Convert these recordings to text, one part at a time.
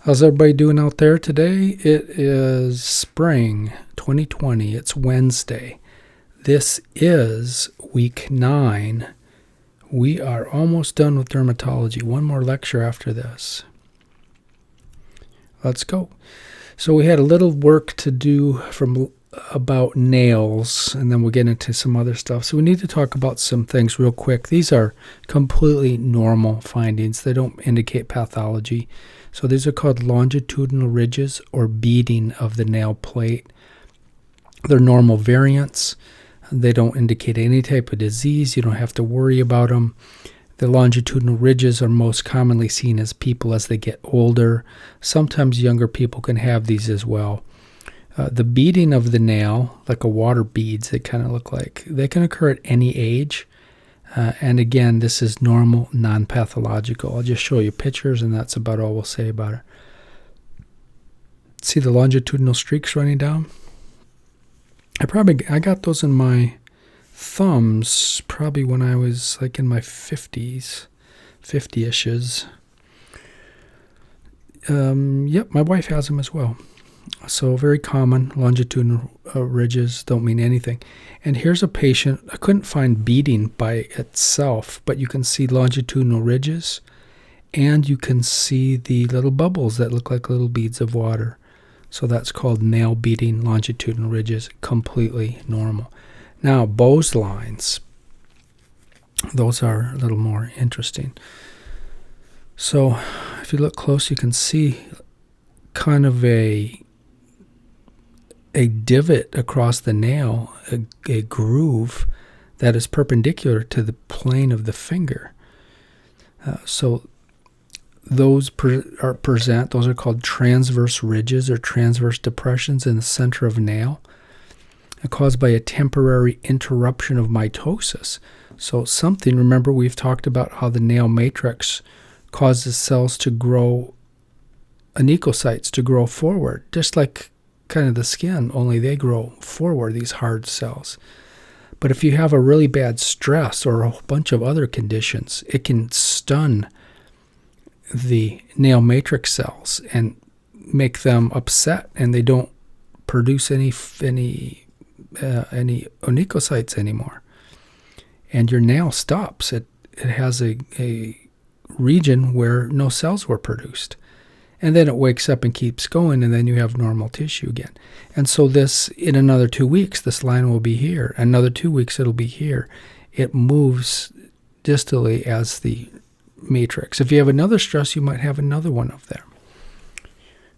How's everybody doing out there today? It is spring 2020. It's Wednesday. This is week 9. We are almost done with dermatology. One more lecture after this. Let's go. So we had a little work to do about nails, and then we'll get into some other stuff. So we need to talk about some things real quick. These are completely normal findings. They don't indicate pathology. So these are called longitudinal ridges or beading of the nail plate. They're normal variants. They don't indicate any type of disease. You don't have to worry about them. The longitudinal ridges are most commonly seen as people as they get older. Sometimes younger people can have these as well. The beading of the nail, like a water beads, they kind of look like, they can occur at any age. And again, this is normal, non-pathological. I'll just show you pictures, and that's about all we'll say about it. See the longitudinal streaks running down? I got those in my thumbs probably when I was like in my 50s, 50-ishes. Yep, my wife has them as well. So very common, longitudinal ridges don't mean anything. And here's a patient. I couldn't find beading by itself, but you can see longitudinal ridges, and you can see the little bubbles that look like little beads of water. So that's called nail beading, longitudinal ridges, completely normal. Now, Beau's lines, those are a little more interesting. So if you look close, you can see kind of a divot across the nail, a groove that is perpendicular to the plane of the finger. So those those are called transverse ridges or transverse depressions in the center of nail, caused by a temporary interruption of mitosis. So remember we've talked about how the nail matrix causes cells to grow, onychocytes to grow forward, just like kind of the skin, only they grow forward, these hard cells. But if you have a really bad stress or a whole bunch of other conditions, it can stun the nail matrix cells and make them upset, and they don't produce any onychocytes anymore. And your nail stops. It has a region where no cells were produced. And then it wakes up and keeps going, and then you have normal tissue again. And so this, in another 2 weeks, this line will be here. Another 2 weeks, it'll be here. It moves distally as the matrix. If you have another stress, you might have another one of them.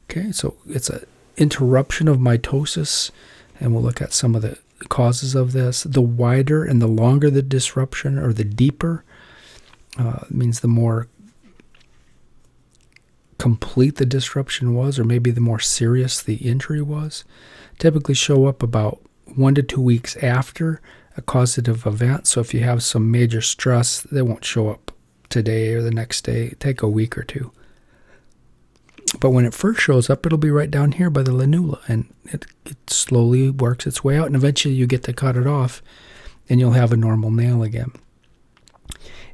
Okay, so it's an interruption of mitosis, and we'll look at some of the causes of this. The wider and the longer the disruption, or the deeper, means the more complete the disruption was, or maybe the more serious the injury was. Typically show up about 1 to 2 weeks after a causative event. So if you have some major stress, they won't show up today or the next day. Take a week or two. But when it first shows up, it'll be right down here by the lanula, and it slowly works its way out, and eventually you get to cut it off, and you'll have a normal nail again.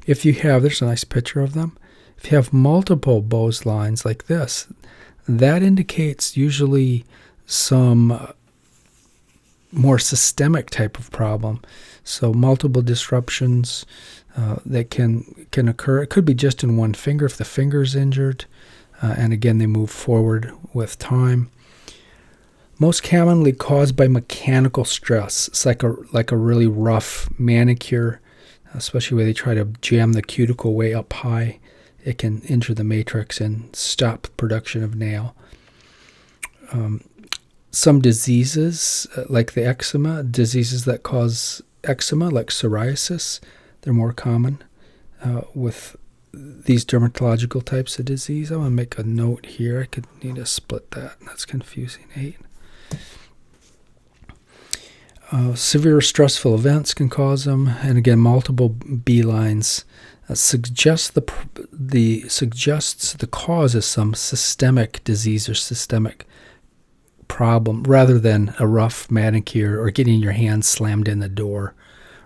If you have, there's a nice picture of them. If you have multiple Beau's lines like this, that indicates usually some more systemic type of problem. So multiple disruptions that can occur. It could be just in one finger if the finger is injured, and again they move forward with time. Most commonly caused by mechanical stress. It's like a really rough manicure, especially where they try to jam the cuticle way up high. It can injure the matrix and stop production of nail. Some diseases, like the eczema, diseases that cause eczema, like psoriasis, they're more common with these dermatological types of disease. I'm going to make a note here. I could need to split that. That's confusing. 8. Severe stressful events can cause them, and again, multiple B lines suggests the cause is some systemic disease or systemic problem, rather than a rough manicure or getting your hand slammed in the door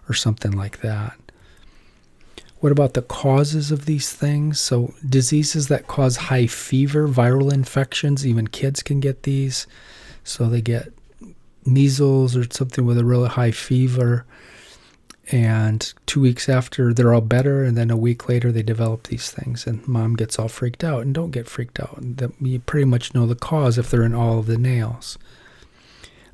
or something like that. What about the causes of these things? So diseases that cause high fever, viral infections, even kids can get these. So they get measles or something with a really high fever, and 2 weeks after they're all better, and then a week later they develop these things, and mom gets all freaked out. And don't get freaked out. You pretty much know the cause if they're in all of the nails.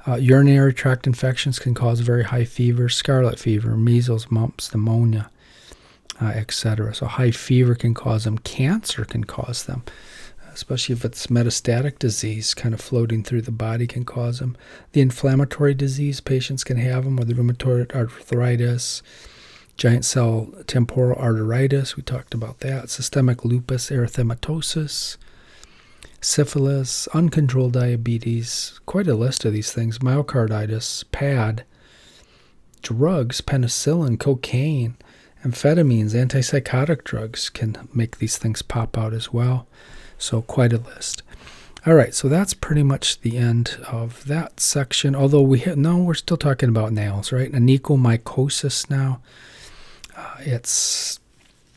Urinary tract infections can cause very high fever, scarlet fever, measles, mumps, pneumonia, etc. So high fever can cause them. Cancer can cause them, especially if it's metastatic disease kind of floating through the body can cause them. The inflammatory disease patients can have them, with rheumatoid arthritis, giant cell temporal arteritis, we talked about that, systemic lupus erythematosus, syphilis, uncontrolled diabetes, quite a list of these things, myocarditis, PAD, drugs, penicillin, cocaine, amphetamines, antipsychotic drugs can make these things pop out as well. So quite a list. All right, so that's pretty much the end of that section. Although we're still talking about nails, right? Onychomycosis now. It's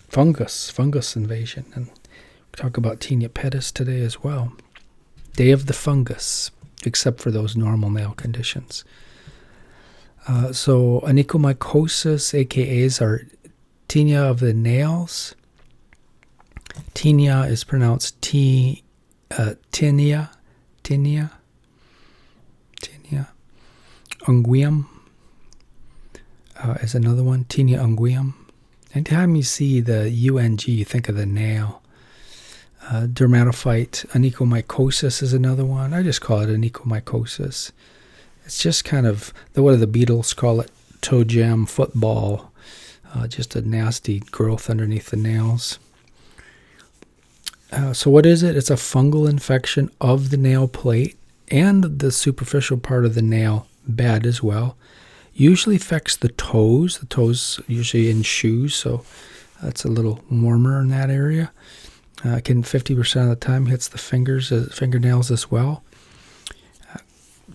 fungus invasion. And we talk about Tinea Pedis today as well. Day of the fungus, except for those normal nail conditions. So onychomycosis, AKAs, are tinea of the nails. Tinea is pronounced tinea. Unguium is another one. Tinea unguium. Anytime you see the UNG, you think of the nail. Dermatophyte onychomycosis is another one. I just call it onychomycosis. It's just kind of, what do the Beatles call it? Toe jam, football. Just a nasty growth underneath the nails. So what is it? It's a fungal infection of the nail plate and the superficial part of the nail bed as well. Usually affects the toes usually in shoes, so that's a little warmer in that area. Can 50% of the time hits the fingernails as well.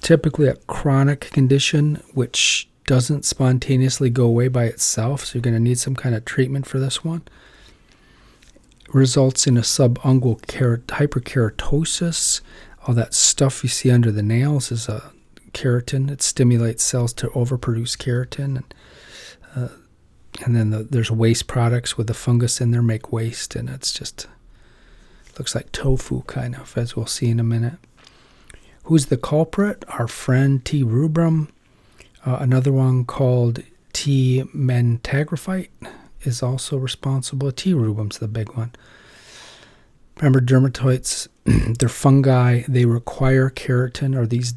Typically a chronic condition which doesn't spontaneously go away by itself, so you're going to need some kind of treatment for this one. Results in a subungual hyperkeratosis. All that stuff you see under the nails is a keratin. It stimulates cells to overproduce keratin. And then there's waste products with the fungus in there make waste, and it's just looks like tofu kind of, as we'll see in a minute. Who's the culprit? Our friend T. rubrum. Another one called T. mentagrophyte is also responsible. T. rubrum's the big one. Remember, dermatoids, they're fungi. They require keratin, or these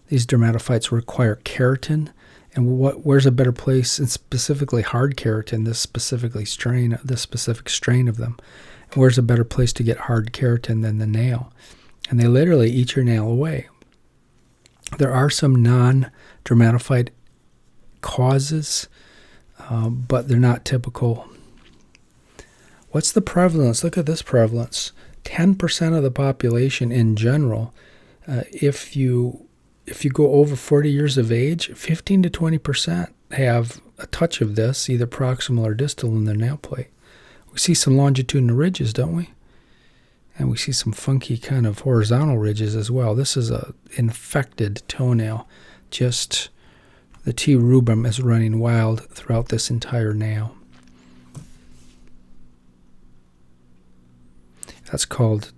dermatophytes require keratin. And where's a better place? And specifically hard keratin. This specific strain of them. Where's a better place to get hard keratin than the nail? And they literally eat your nail away. There are some non-dermatophyte causes, but they're not typical. What's the prevalence? Look at this prevalence. 10% of the population in general, if you go over 40 years of age, 15 to 20% have a touch of this, either proximal or distal in their nail plate. We see some longitudinal ridges, don't we? And we see some funky kind of horizontal ridges as well. This is a infected toenail. Just the T. rubrum is running wild throughout this entire nail. That's called,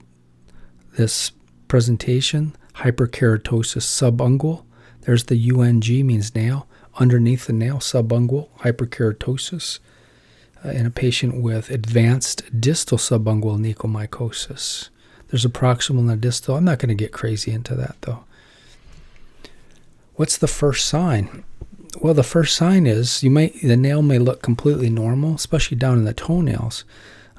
this presentation, hyperkeratosis subungual. There's the UNG, means nail. Underneath the nail, subungual, hyperkeratosis. In a patient with advanced distal subungual onychomycosis. There's a proximal and a distal. I'm not going to get crazy into that, though. What's the first sign? Well, the first sign is the nail may look completely normal, especially down in the toenails.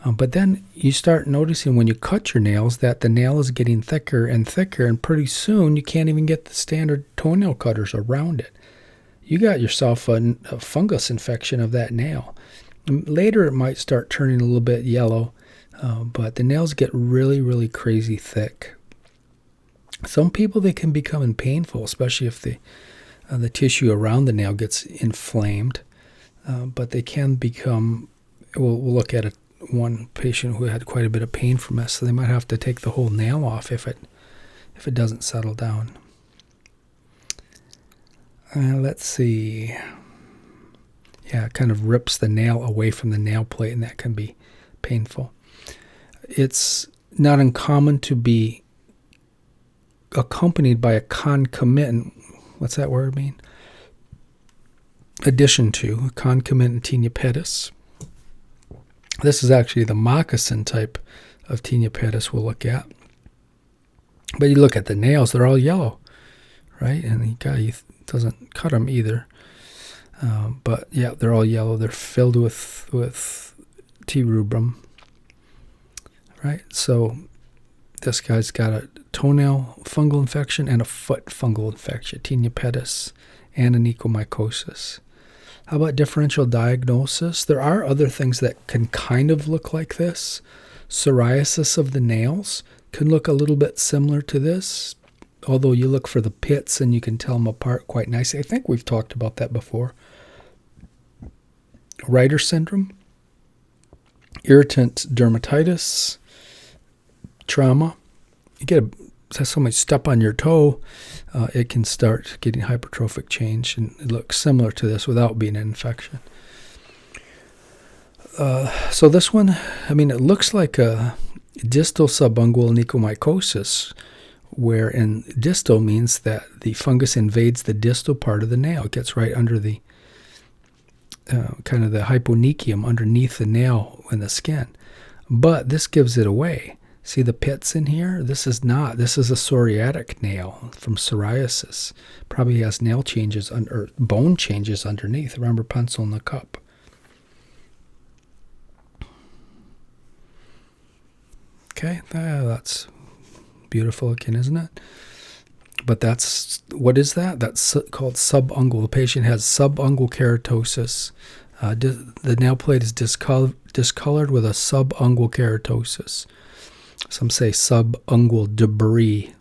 But then you start noticing when you cut your nails that the nail is getting thicker and thicker, and pretty soon you can't even get the standard toenail cutters around it. You got yourself a fungus infection of that nail. Later it might start turning a little bit yellow, but the nails get really, really crazy thick. Some people, they can become painful, especially if the tissue around the nail gets inflamed. but they can become, we'll look at one patient who had quite a bit of pain from this, so they might have to take the whole nail off if it doesn't settle down. Let's see. Yeah, it kind of rips the nail away from the nail plate, and that can be painful. It's not uncommon to be accompanied by a concomitant. What's that word mean? Addition to a concomitant Tinea Pedis. This is actually the moccasin type of Tinea Pedis we'll look at. But you look at the nails; they're all yellow, right? And the guy doesn't cut them either. But yeah, they're all yellow. They're filled with T. rubrum, right? So this guy's got a toenail fungal infection and a foot fungal infection, Tinea Pedis, and onychomycosis. How about differential diagnosis? There are other things that can kind of look like this. Psoriasis of the nails can look a little bit similar to this, although you look for the pits and you can tell them apart quite nicely. I think we've talked about that before. Reiter syndrome, irritant dermatitis, trauma. You get somebody step on your toe, it can start getting hypertrophic change, and it looks similar to this without being an infection. So this one, I mean, it looks like a distal subungual onychomycosis, where in distal means that the fungus invades the distal part of the nail. It gets right under the kind of the hyponychium underneath the nail in the skin. But this gives it away. See the pits in here? This is not. This is a psoriatic nail from psoriasis. Probably has nail changes or bone changes underneath. Remember, pencil in the cup. Okay, that's beautiful looking, isn't it? But that's, what is that? That's called subungual. The patient has subungual keratosis. The nail plate is discolored with a subungual keratosis. Some say subungual debris.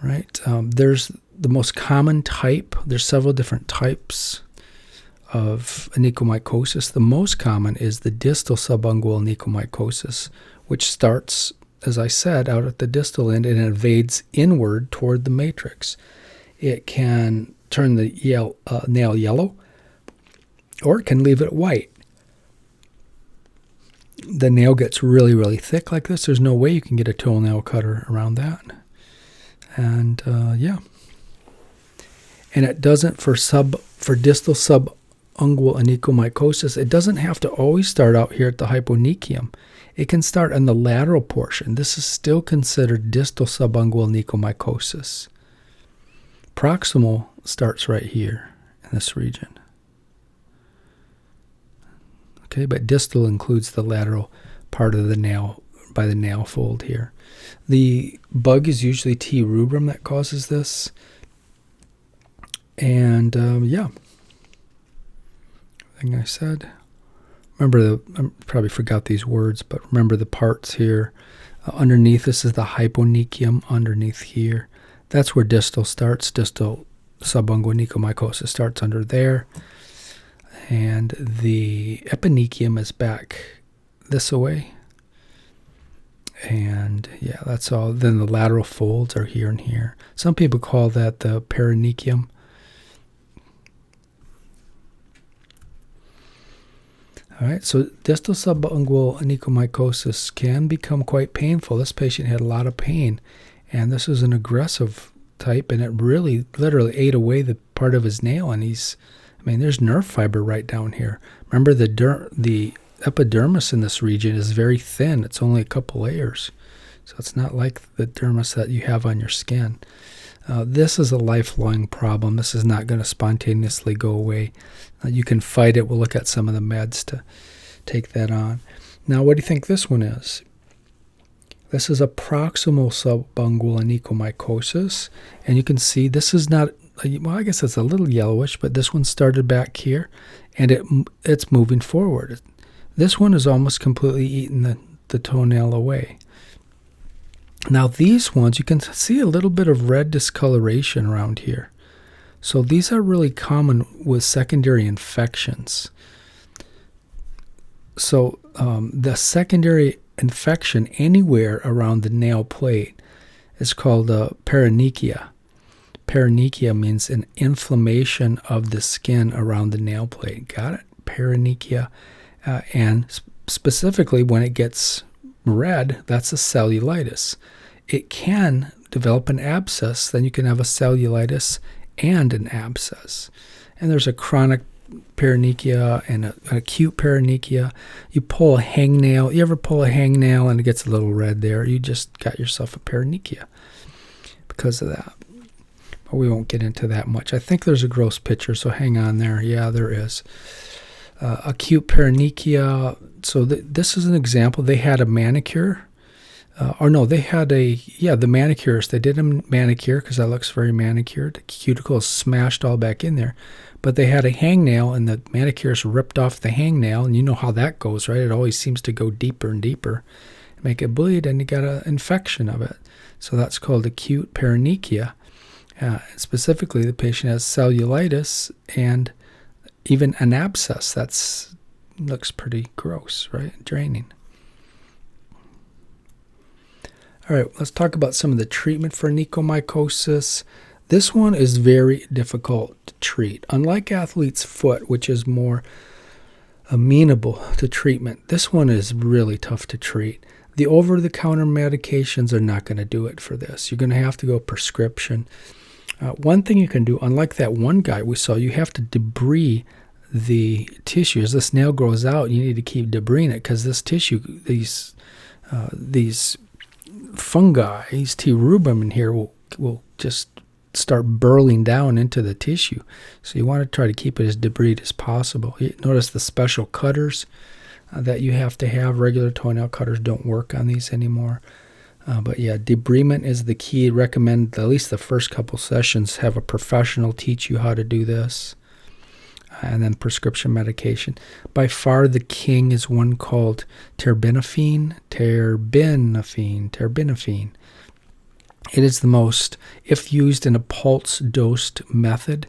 Right? There's the most common type. There's several different types of onychomycosis. The most common is the distal subungual onychomycosis, which starts, as I said, out at the distal end and invades inward toward the matrix. It can turn the nail yellow, or it can leave it white. The nail gets really, really thick like this. There's no way you can get a toenail cutter around that. And yeah. And it doesn't, for distal subungual onychomycosis, it doesn't have to always start out here at the hyponychium. It can start on the lateral portion. This is still considered distal subungual onychomycosis. Proximal starts right here in this region. Okay, but distal includes the lateral part of the nail by the nail fold here. The bug is usually T. rubrum that causes this. And yeah, I think I said. Remember, I probably forgot these words, but remember the parts here. Underneath, this is the hyponychium underneath here. That's where distal starts. Distal subungual onychomycosis starts under there. And the eponychium is back this way. And yeah, that's all. Then the lateral folds are here and here. Some people call that the perinechium. All right, so distal subungual onychomycosis can become quite painful. This patient had a lot of pain, and this is an aggressive type, and it really literally ate away the part of his nail, and there's nerve fiber right down here. Remember, the epidermis in this region is very thin. It's only a couple layers, so it's not like the dermis that you have on your skin. This is a lifelong problem. This is not going to spontaneously go away. You can fight it. We'll look at some of the meds to take that on. Now, what do you think this one is? This is a proximal subungual onychomycosis, and you can see this is not, well, I guess it's a little yellowish, but this one started back here, and it's moving forward. This one is almost completely eaten the toenail away. Now these ones, you can see a little bit of red discoloration around here. So these are really common with secondary infections. So the secondary infection anywhere around the nail plate is called paronychia. Paronychia means an inflammation of the skin around the nail plate. Got it? Paronychia. And specifically when it gets red, that's a cellulitis. It can develop an abscess, then you can have a cellulitis and an abscess. And there's a chronic paronychia and an acute paronychia. You pull a hangnail. You ever pull a hangnail and it gets a little red there? You just got yourself a paronychia because of that. But we won't get into that much. I think there's a gross picture, so hang on there. Yeah, there is. Acute paronychia. So this is an example. They had a manicure. The manicurist. They did a manicure because that looks very manicured. The cuticle is smashed all back in there. But they had a hangnail, and the manicurist ripped off the hangnail, and you know how that goes, right? It always seems to go deeper and deeper, make it bleed, and you got an infection of it. So that's called acute paronychia. Specifically, the patient has cellulitis and even an abscess. That looks pretty gross, right? Draining. All right, let's talk about some of the treatment for onychomycosis. This one is very difficult to treat. Unlike athlete's foot, which is more amenable to treatment, this one is really tough to treat. The over-the-counter medications are not going to do it for this. You're going to have to go prescription. One thing you can do, unlike that one guy we saw, you have to debris the tissue. As this nail grows out, you need to keep debrising it because this tissue, these fungi, these T. rubrum in here will just start burrowing down into the tissue. So you want to try to keep it as debris as possible. You notice the special cutters that you have to have. Regular toenail cutters don't work on these anymore. But yeah, debridement is the key. Recommend at least the first couple sessions have a professional teach you how to do this. And then prescription medication. By far the king is one called terbinafine. It is the most, if used in a pulse-dosed method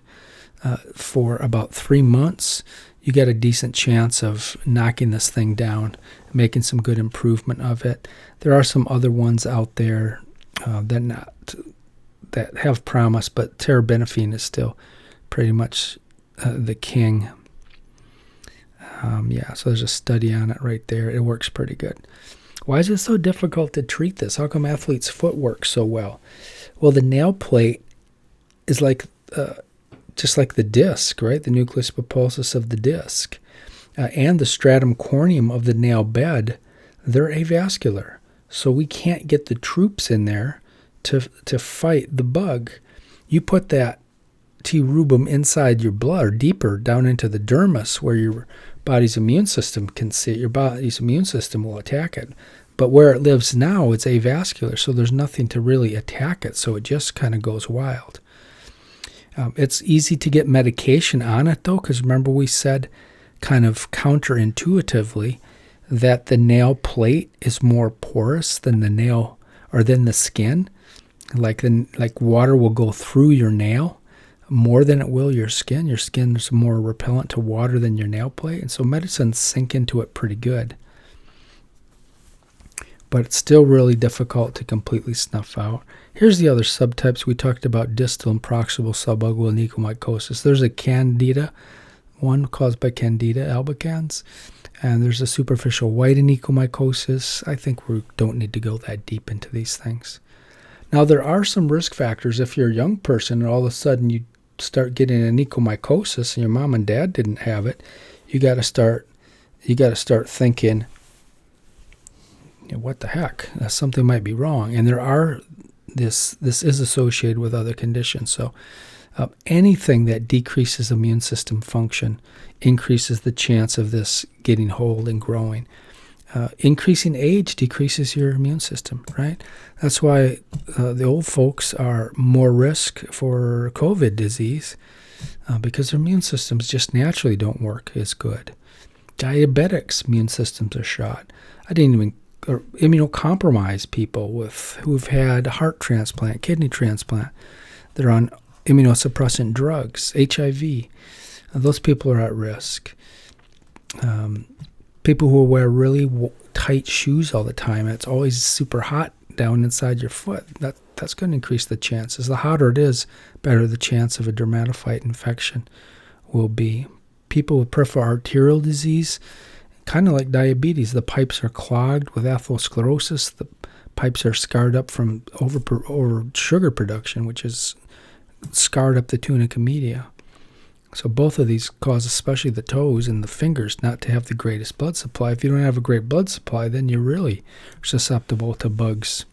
for about 3 months, you get a decent chance of knocking this thing down, making some good improvement of it. There are some other ones out there that have promise, but terbinafine is still pretty much the king. So there's a study on it right there. It works pretty good. Why is it so difficult to treat this? How come athlete's foot works so well? Well, the nail plate is just like the disc, right? The nucleus pulposus of the disc. And the stratum corneum of the nail bed, they're avascular. So we can't get the troops in there to fight the bug. You put that T. rubrum inside your blood or deeper down into the dermis where your body's immune system can see it. Your body's immune system will attack it. But where it lives now, it's avascular, so there's nothing to really attack it, so it just kind of goes wild. It's easy to get medication on it, though, because remember we said kind of counterintuitively that the nail plate is more porous than the nail or than the skin. Like water will go through your nail more than it will your skin. Your skin is more repellent to water than your nail plate, and so medicines sink into it pretty good. But it's still really difficult to completely snuff out. Here's the other subtypes. We talked about distal and proximal subungual onychomycosis. There's a candida, one caused by Candida albicans, and there's a superficial white onychomycosis. I think we don't need to go that deep into these things. Now, there are some risk factors. If you're a young person and all of a sudden you start getting onychomycosis and your mom and dad didn't have it, you got to start thinking, what the heck? Something might be wrong. And this is associated with other conditions. So anything that decreases immune system function increases the chance of this getting hold and growing. Increasing age decreases your immune system, right? That's why the old folks are more risk for COVID disease because their immune systems just naturally don't work as good. Diabetics' immune systems are shot. I didn't even immunocompromised people who've had heart transplant, kidney transplant. They're on immunosuppressant drugs, HIV. Those people are at risk. People who wear really tight shoes all the time, it's always super hot down inside your foot. That's going to increase the chances. The hotter it is, better the chance of a dermatophyte infection will be. People with peripheral arterial disease, kind of like diabetes, the pipes are clogged with atherosclerosis. The pipes are scarred up from over sugar production, which is scarred up the tunica media. So both of these cause, especially the toes and the fingers, not to have the greatest blood supply. If you don't have a great blood supply, then you're really susceptible to bugs.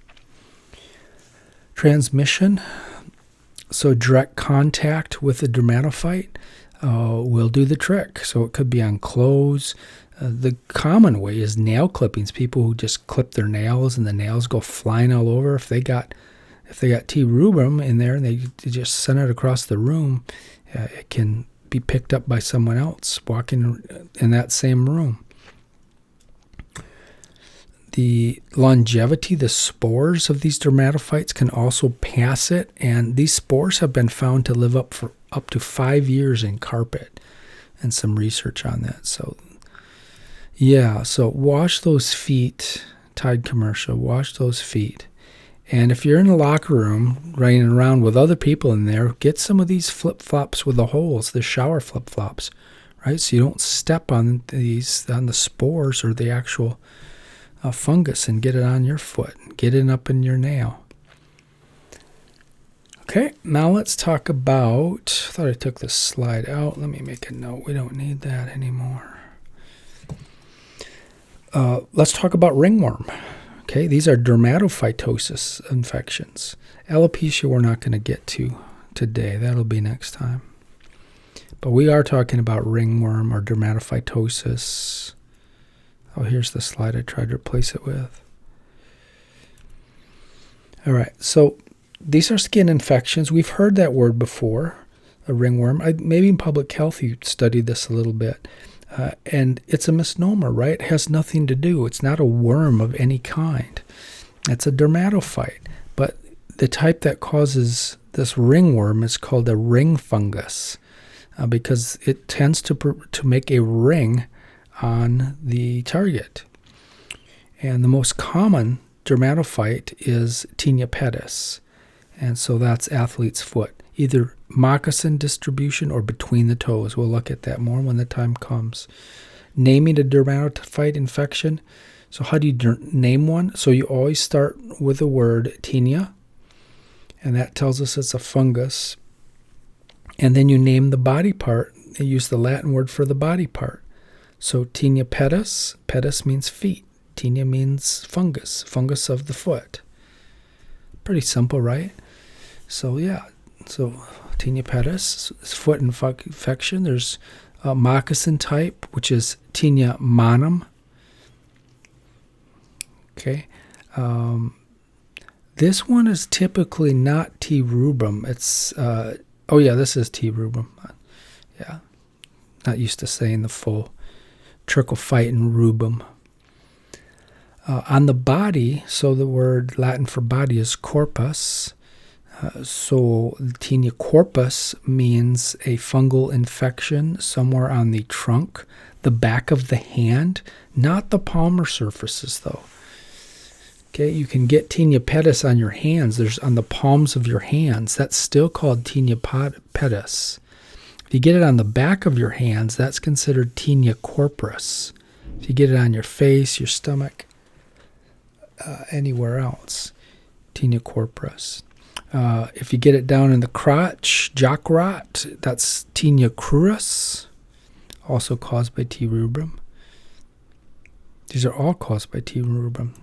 Transmission. So direct contact with the dermatophyte will do the trick. So it could be on clothes. The common way is nail clippings. People who just clip their nails and the nails go flying all over. If they got T. rubrum in there and they just send it across the room, it can be picked up by someone else walking in that same room. The longevity, the spores of these dermatophytes can also pass it, and these spores have been found to live up to 5 years in carpet, and some research on that. So, yeah, so wash those feet, Tide commercial, wash those feet. And if you're in a locker room running around with other people in there, get some of these flip-flops with the holes, the shower flip-flops, right? So you don't step on the spores or the actual fungus and get it on your foot, get it up in your nail. Okay, now let's talk about, I thought I took this slide out. Let me make a note. We don't need that anymore. Let's talk about ringworm. Okay, these are dermatophytosis infections. Alopecia we're not going to get to today. That'll be next time. But we are talking about ringworm or dermatophytosis. Oh, here's the slide I tried to replace it with. All right, so these are skin infections. We've heard that word before, a ringworm. Maybe in public health you studied this a little bit. And it's a misnomer, right? It has nothing to do. It's not a worm of any kind. It's a dermatophyte. But the type that causes this ringworm is called a ring fungus because it tends to make a ring on the target. And the most common dermatophyte is Tinea Pedis. And so that's athlete's foot, either moccasin distribution or between the toes. We'll look at that more when the time comes. Naming a dermatophyte infection. So how do you name one? So you always start with the word tinea, and that tells us it's a fungus. And then you name the body part. You use the Latin word for the body part. So Tinea Pedis, pedis means feet. Tinea means fungus, fungus of the foot. Pretty simple, right? So yeah, so Tinea Pedis is foot infection. There's a moccasin type, which is Tinea manuum. Okay. This one is typically not T. rubrum. It's, this is T. rubrum. Yeah. Not used to saying the full trichophyton rubrum. On the body, so the word Latin for body is corpus. So Tinea corpus means a fungal infection somewhere on the trunk, the back of the hand, not the palmar surfaces though. Okay, you can get Tinea Pedis on your hands. There's on the palms of your hands. That's still called Tinea Pedis. If you get it on the back of your hands, that's considered Tinea corporis. If you get it on your face, your stomach, anywhere else, Tinea corporis. If you get it down in the crotch, jock rot, that's Tinea crurus, also caused by T. rubrum. These are all caused by T. rubrum.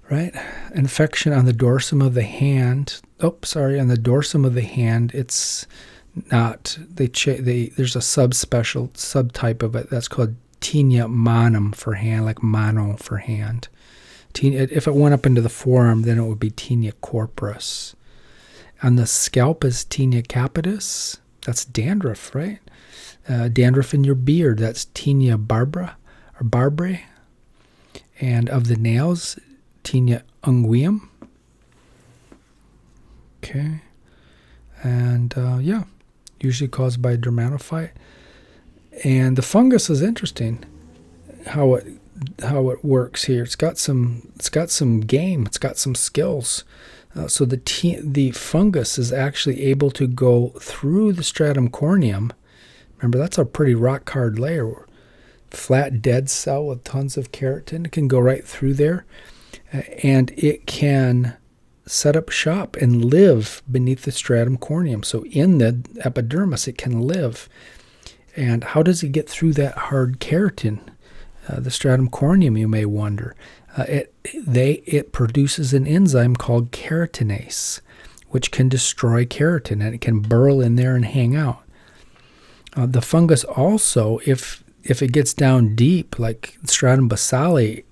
Right? Infection on the dorsum of the hand. On the dorsum of the hand, it's not. There's a subtype of it that's called Tinea manuum for hand, like mano for hand. If it went up into the forearm, then it would be Tinea corporis. On the scalp is Tinea capitis. That's dandruff, right? Dandruff in your beard, that's Tinea barbrae. And of the nails, Tinea unguium. Okay. And yeah, usually caused by dermatophyte. And the fungus is interesting how it works here. It's got some game. It's got some skills. So the fungus is actually able to go through the stratum corneum. Remember, that's a pretty rock hard layer. Flat dead cell with tons of keratin. It can go right through there, and it can set up shop and live beneath the stratum corneum. So in the epidermis, it can live. And how does it get through that hard keratin? The stratum corneum, you may wonder. It produces an enzyme called keratinase, which can destroy keratin, and it can burrow in there and hang out. The fungus also, if it gets down deep, like stratum basale,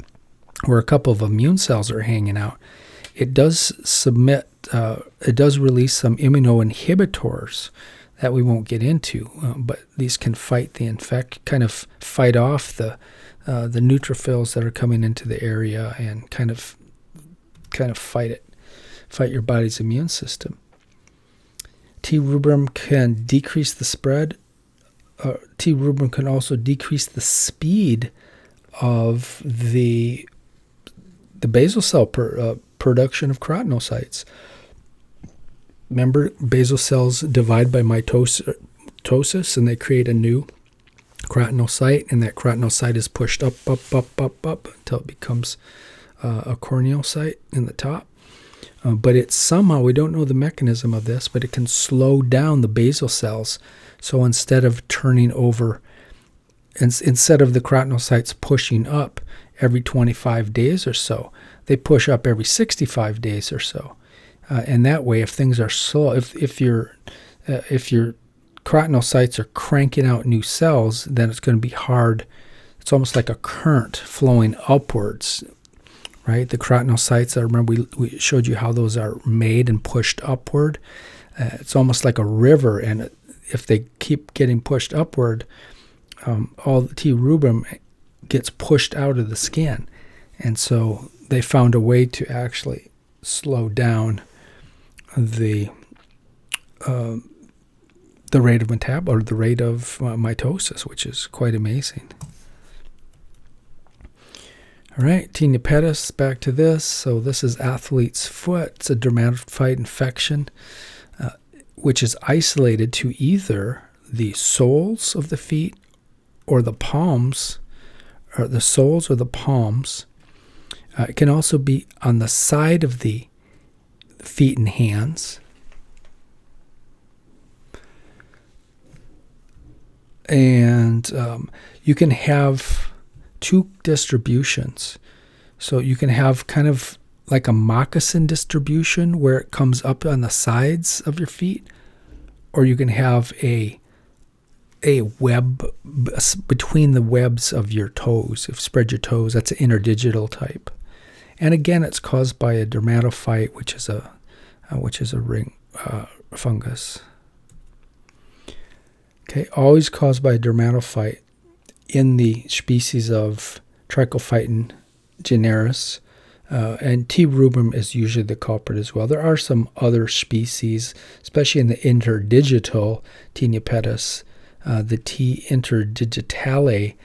where a couple of immune cells are hanging out, it does release some immunoinhibitors that we won't get into, but these can fight the fight off the neutrophils that are coming into the area, and kind of fight your body's immune system. T. rubrum can decrease the spread. T. rubrum can also decrease the speed of the basal cell production of keratinocytes. Remember, basal cells divide by mitosis, and they create a new keratinocyte, and that keratinocyte is pushed up until it becomes a corneal site in the top. But it's somehow, we don't know the mechanism of this, but it can slow down the basal cells. So instead of turning over, instead of the keratinocytes pushing up every 25 days or so, they push up every 65 days or so. And that way, if things are slow, if your keratinocytes are cranking out new cells, then it's going to be hard. It's almost like a current flowing upwards, right? The keratinocytes, I remember we showed you how those are made and pushed upward. It's almost like a river, and if they keep getting pushed upward, all the T. rubrum gets pushed out of the skin. And so they found a way to actually slow down the rate of mitosis, which is quite amazing. All right, Tinea Pedis, back to this. So this is athlete's foot. It's a dermatophyte infection, which is isolated to either the soles of the feet or the palms, or the soles or the palms. It can also be on the side of the feet and hands. And you can have two distributions. So you can have kind of like a moccasin distribution where it comes up on the sides of your feet, or you can have a web between the webs of your toes. If you spread your toes, that's an interdigital type. And again, it's caused by a dermatophyte, which is a ring fungus. Okay, always caused by a dermatophyte in the species of Trichophyton generis, and T. rubrum is usually the culprit as well. There are some other species, especially in the interdigital Tinea Pedis. The T. interdigitale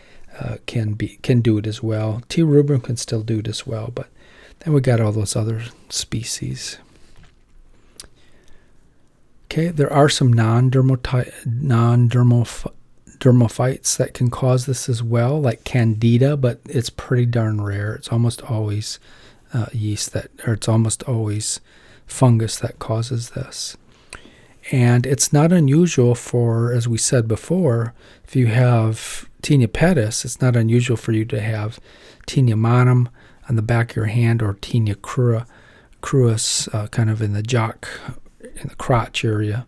can do it as well. T. rubrum can still do it as well, but then we got all those other species. Okay, there are some non-dermophytes that can cause this as well, like Candida, but it's pretty darn rare. It's almost always it's almost always fungus that causes this. And it's not unusual for, as we said before, if you have Tinea Pedis, it's not unusual for you to have Tinea manum on the back of your hand, or Tinea cruis kind of in the in the crotch area.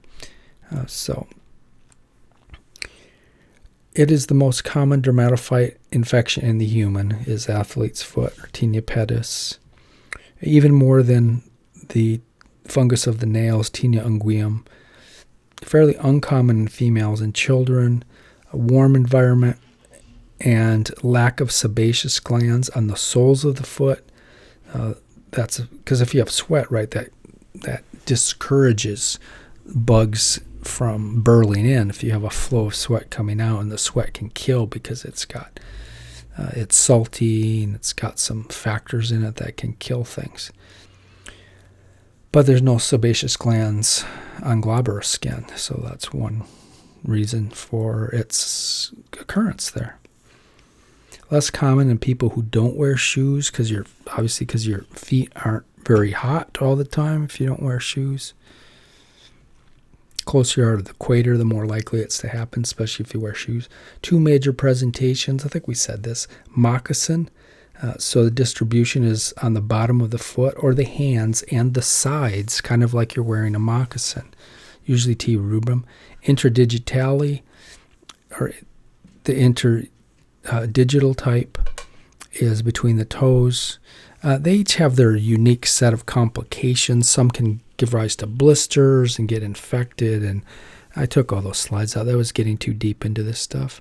So it is the most common dermatophyte infection in the human, is athlete's foot or Tinea Pedis, even more than the fungus of the nails, Tinea unguium. Fairly uncommon in females and children. A warm environment and lack of sebaceous glands on the soles of the foot. That's because if you have sweat, right, that discourages bugs from burrowing in. If you have a flow of sweat coming out, and the sweat can kill because it's salty and it's got some factors in it that can kill things. But there's no sebaceous glands on glabrous skin, so that's one reason for its occurrence there. Less common in people who don't wear shoes, because your feet aren't very hot all the time if you don't wear shoes. Closer you are to the equator, the more likely it's to happen, especially if you wear shoes. Two major presentations, I think we said this. Moccasin, so the distribution is on the bottom of the foot or the hands and the sides, kind of like you're wearing a moccasin, usually T. rubrum. Interdigitally, or the interdigital type, is between the toes. They each have their unique set of complications. Some can give rise to blisters and get infected, and I took all those slides out. That was getting too deep into this stuff.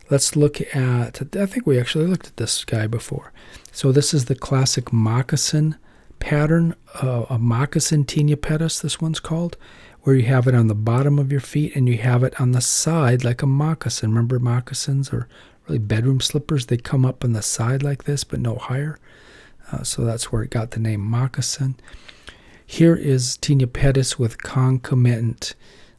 Let's look at, I think we actually looked at this guy before. So this is the classic moccasin pattern, a moccasin Tinea Pedis, this one's called, where you have it on the bottom of your feet and you have it on the side like a moccasin. Remember, moccasins are really bedroom slippers. They come up on the side like this, but no higher. So that's where it got the name moccasin. Here is Tinea Pedis with concomitant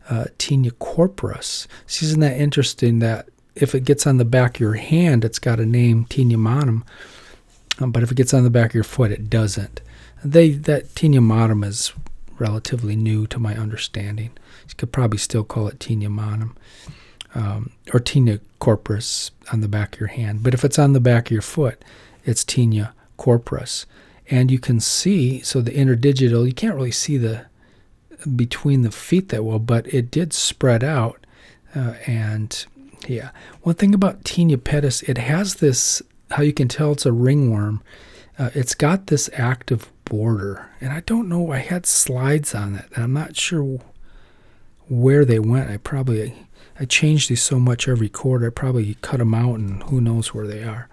Tinea corporis. See, isn't that interesting that if it gets on the back of your hand, it's got a name, Tinea manuum, but if it gets on the back of your foot, it doesn't. That Tinea manuum is relatively new to my understanding. You could probably still call it Tinea manuum or Tinea corporis on the back of your hand. But if it's on the back of your foot, it's Tinea corporis. And you can see, so the interdigital, you can't really see the between the feet that well, but it did spread out. And yeah, one thing about Tinea Pedis, it has this, how you can tell it's a ringworm. It's got this active border, and I don't know, I had slides on it, and I'm not sure where they went. I changed these so much every quarter, I probably cut them out, and who knows where they are.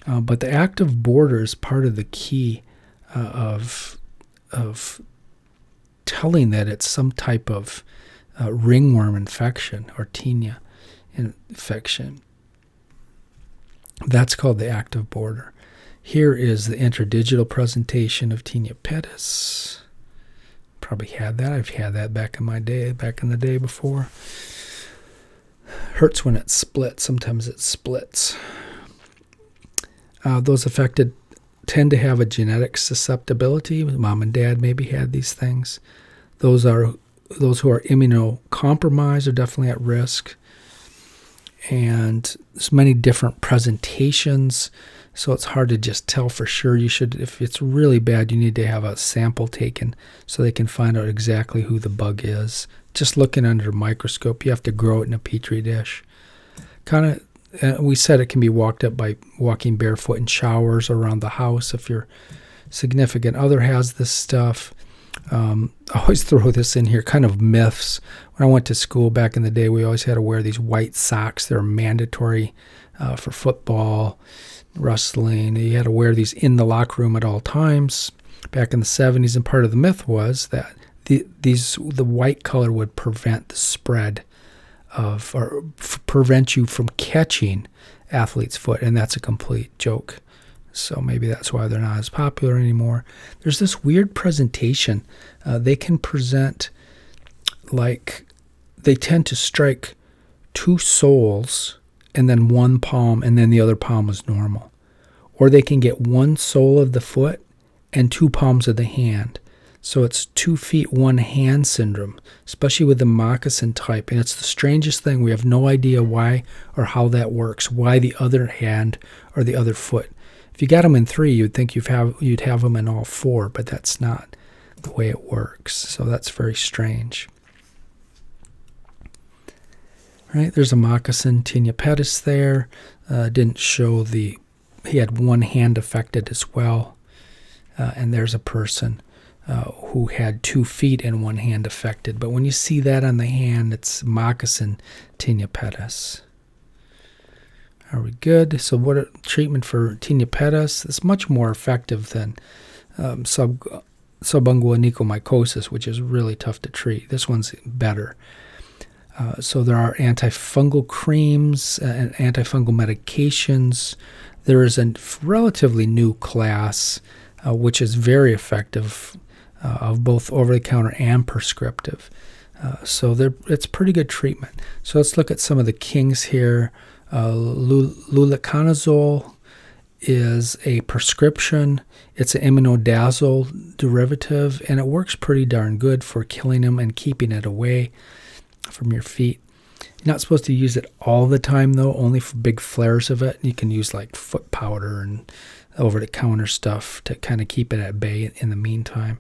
But the active border is part of the key of telling that it's some type of ringworm infection or tinea infection. That's called the active border. Here is the interdigital presentation of Tinea Pedis. Probably had that. I've had that back in the day before. Hurts when it splits. Sometimes it splits. Those affected tend to have a genetic susceptibility. Mom and dad maybe had these things. Those who are immunocompromised are definitely at risk. And there's many different presentations, so it's hard to just tell for sure. If it's really bad, you need to have a sample taken so they can find out exactly who the bug is. Just looking under a microscope, you have to grow it in a petri dish. We said it can be walked up by walking barefoot in showers or around the house if your significant other has this stuff. I always throw this in here, kind of myths. When I went to school back in the day, we always had to wear these white socks. They're mandatory for football, wrestling. You had to wear these in the locker room at all times back in the 70s, and part of the myth was that the white color would prevent the spread of, or prevent you from catching athlete's foot, and that's a complete joke. So maybe that's why they're not as popular anymore. There's this weird presentation. They can present like they tend to strike two soles and then one palm, and then the other palm is normal. Or they can get one sole of the foot and two palms of the hand. So it's 2 feet, 1 hand syndrome, especially with the moccasin type. And it's the strangest thing. We have no idea why or how that works, why the other hand or the other foot. If you got them in 3, you'd think you'd have them in all 4, but that's not the way it works. So that's very strange. Right, there's a moccasin Tinea Pedis there. Didn't show he had 1 hand affected as well. And there's a person who had 2 feet and 1 hand affected. But when you see that on the hand, it's moccasin Tinea Pedis. Are we good? So what treatment for Tinea Pedis? It's much more effective than subungual onychomycosis, which is really tough to treat. This one's better. So there are antifungal creams and antifungal medications. There is a relatively new class, which is very effective, of both over-the-counter and prescriptive. So it's pretty good treatment. So let's look at some of the kings here. Fluconazole is a prescription. It's an imidazole derivative, and it works pretty darn good for killing them and keeping it away from your feet. You're not supposed to use it all the time, though, only for big flares of it. You can use like foot powder and over-the-counter stuff to kind of keep it at bay in the meantime.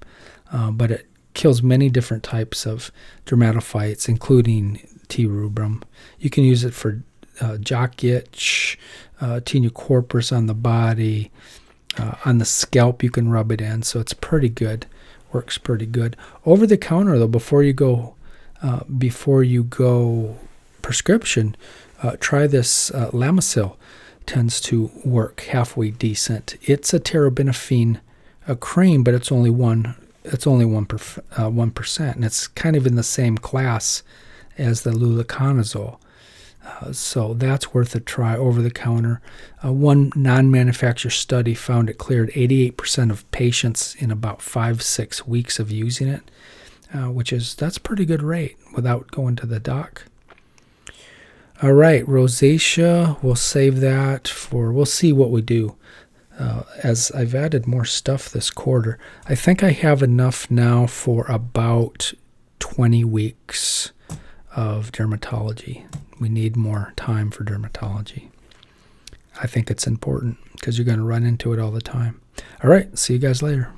But it kills many different types of dermatophytes, including T. rubrum. You can use it for jock itch, Tinea corporis on the body, on the scalp you can rub it in, so it's pretty good. Works pretty good. Over the counter, though, before you go prescription, try this Lamisil. Tends to work halfway decent. It's a terbinafine cream, but it's only 1%, and it's kind of in the same class as the fluconazole. So that's worth a try over the counter. One non-manufacturer study found it cleared 88% of patients in about 5-6 weeks of using it, that's a pretty good rate without going to the doc. All right, rosacea, we'll save that we'll see what we do. As I've added more stuff this quarter, I think I have enough now for about 20 weeks of dermatology. We need more time for dermatology. I think it's important because you're going to run into it all the time. All right, see you guys later.